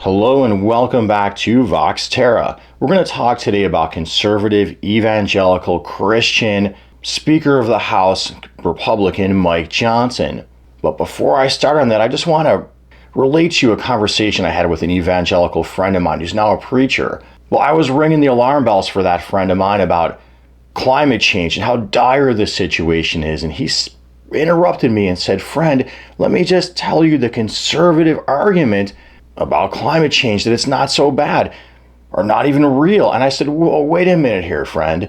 Hello and welcome back to Vox Terra. We're going to talk today about conservative, evangelical, Christian, Speaker of the House, Republican Mike Johnson. But before I start on that, I just want to relate to you a conversation I had with an evangelical friend of mine who's now a preacher. Well, I was ringing the alarm bells for that friend of mine about climate change and how dire the situation is, and he interrupted me and said, "Friend, let me just tell you the conservative argument about climate change, that it's not so bad or not even real." And I said, "Well, wait a minute here, friend.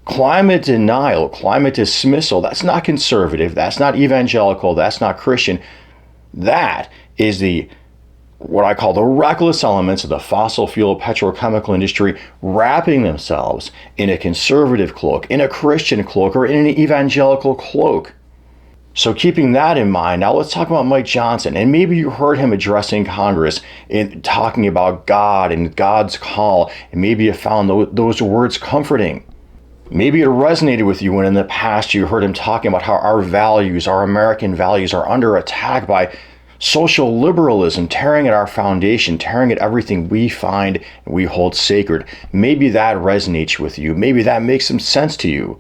Climate denial, climate dismissal, that's not conservative, that's not evangelical, that's not Christian. That is what I call the reckless elements of the fossil fuel petrochemical industry wrapping themselves in a conservative cloak, in a Christian cloak, or in an evangelical cloak." So keeping that in mind, now let's talk about Mike Johnson. And maybe you heard him addressing Congress in talking about God and God's call, and maybe you found those words comforting. Maybe it resonated with you when in the past you heard him talking about how our values, our American values, are under attack by social liberalism, tearing at our foundation, tearing at everything we find and we hold sacred. Maybe that resonates with you. Maybe that makes some sense to you.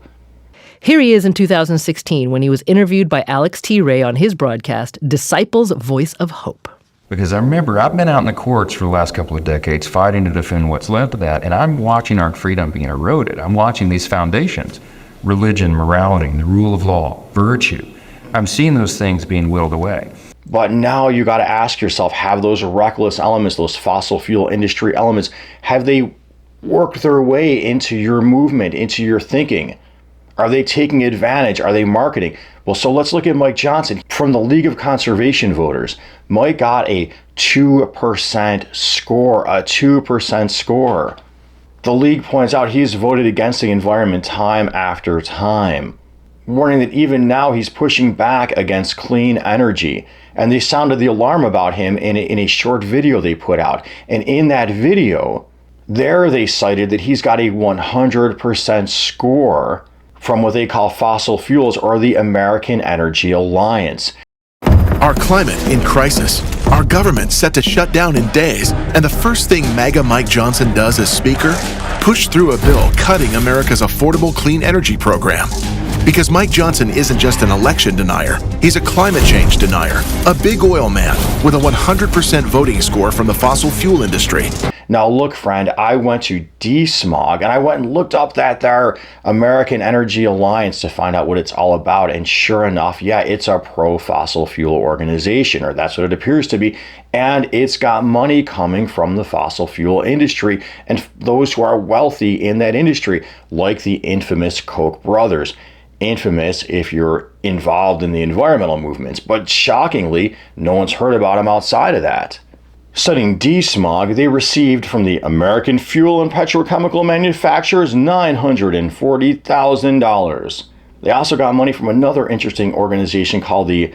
Here he is in 2016 when he was interviewed by Alex T. Ray on his broadcast, Disciples Voice of Hope. Because I remember I've been out in the courts for the last couple of decades fighting to defend what's left of that, and I'm watching our freedom being eroded. I'm watching these foundations, religion, morality, the rule of law, virtue. I'm seeing those things being willed away. But now you got to ask yourself, have those reckless elements, those fossil fuel industry elements, have they worked their way into your movement, into your thinking? Are they taking advantage? Are they marketing? Well, so let's look at Mike Johnson. From the League of Conservation Voters, Mike got a 2% score, a 2% score. The League points out he's voted against the environment time after time, warning that even now he's pushing back against clean energy. And they sounded the alarm about him in a short video they put out. And in that video, there they cited that he's got a 100% score from what they call fossil fuels, or the American Energy Alliance. Our climate in crisis. Our government set to shut down in days. And the first thing Maga Mike Johnson does as Speaker? Push through a bill cutting America's affordable clean energy program. Because Mike Johnson isn't just an election denier, he's a climate change denier, a big oil man with a 100% voting score from the fossil fuel industry. Now look, friend, I went to Desmog and I went and looked up their American Energy Alliance to find out what it's all about. And sure enough, yeah, it's a pro-fossil fuel organization, or that's what it appears to be. And it's got money coming from the fossil fuel industry and those who are wealthy in that industry, like the infamous Koch brothers. Infamous if you're involved in the environmental movements, but shockingly, no one's heard about them outside of that. Studying Desmog, they received from the American Fuel and Petrochemical Manufacturers $940,000. They also got money from another interesting organization called the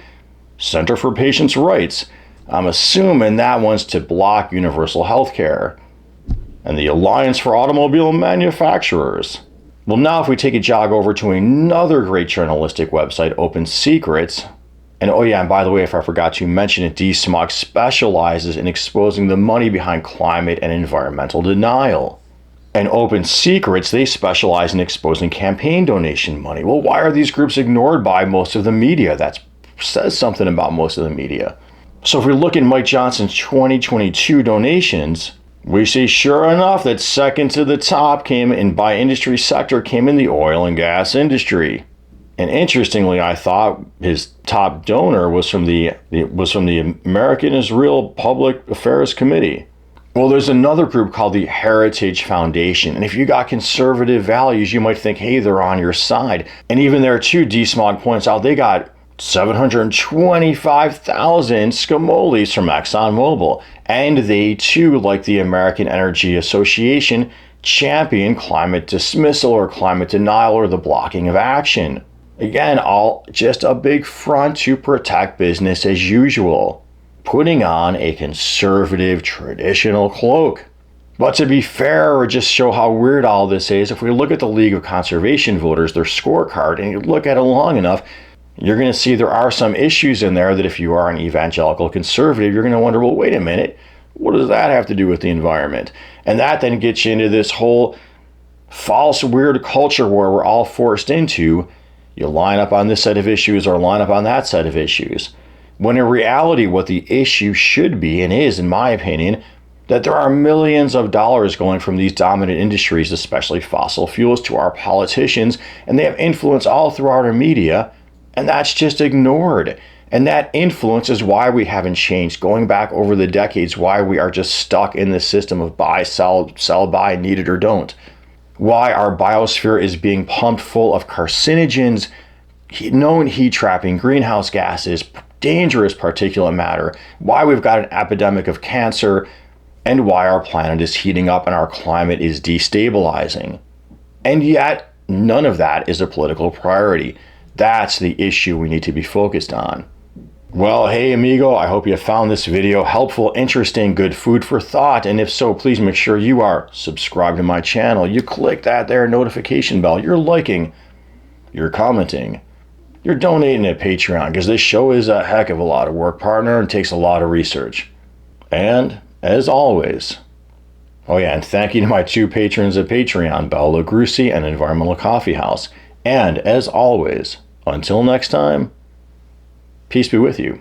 Center for Patients' Rights. I'm assuming that one's to block universal health care. And the Alliance for Automobile Manufacturers. Well, now if we take a jog over to another great journalistic website, Open Secrets, and oh yeah, and by the way, if I forgot to mention it, Desmog specializes in exposing the money behind climate and environmental denial. And Open Secrets, they specialize in exposing campaign donation money. Well, why are these groups ignored by most of the media? That says something about most of the media. So if we look at Mike Johnson's 2022 donations, we see sure enough that second to the top came in by industry sector came in the oil and gas industry. And interestingly, I thought his top donor was from the American Israel Public Affairs Committee. Well, there's another group called the Heritage Foundation. And if you got conservative values, you might think, hey, they're on your side. And even there too, Desmog points out they got 725,000 scamoles from ExxonMobil. And they too, like the American Energy Association, champion climate dismissal or climate denial or the blocking of action. Again, all just a big front to protect business as usual, putting on a conservative traditional cloak. But to be fair, or just show how weird all this is, if we look at the League of Conservation Voters, their scorecard, and you look at it long enough, you're going to see there are some issues in there that if you are an evangelical conservative, you're going to wonder, well, wait a minute, What does that have to do with the environment? And that then gets you into this whole false, weird culture where we're all forced into, you line up on this set of issues or line up on that set of issues. When in reality, what the issue should be, and is, in my opinion, that there are millions of dollars going from these dominant industries, especially fossil fuels, to our politicians, and they have influence all throughout our media, and that's just ignored. And that influence is why we haven't changed, going back over the decades, why we are just stuck in this system of buy, sell, buy, need it or don't. Why our biosphere is being pumped full of carcinogens, known heat-trapping greenhouse gases, dangerous particulate matter, why we've got an epidemic of cancer, and why our planet is heating up and our climate is destabilizing. And yet, none of that is a political priority. That's the issue we need to be focused on. Well, hey amigo, I hope you found this video helpful, interesting, good food for thought, and if so, please make sure you are subscribed to my channel. You click that there notification bell, you're liking, you're commenting, you're donating at Patreon, because this show is a heck of a lot of work, partner, and takes a lot of research. And, as always, oh yeah, and thank you to my two patrons at Patreon, Bella Grussi and Environmental Coffee House. And, as always, until next time, peace be with you.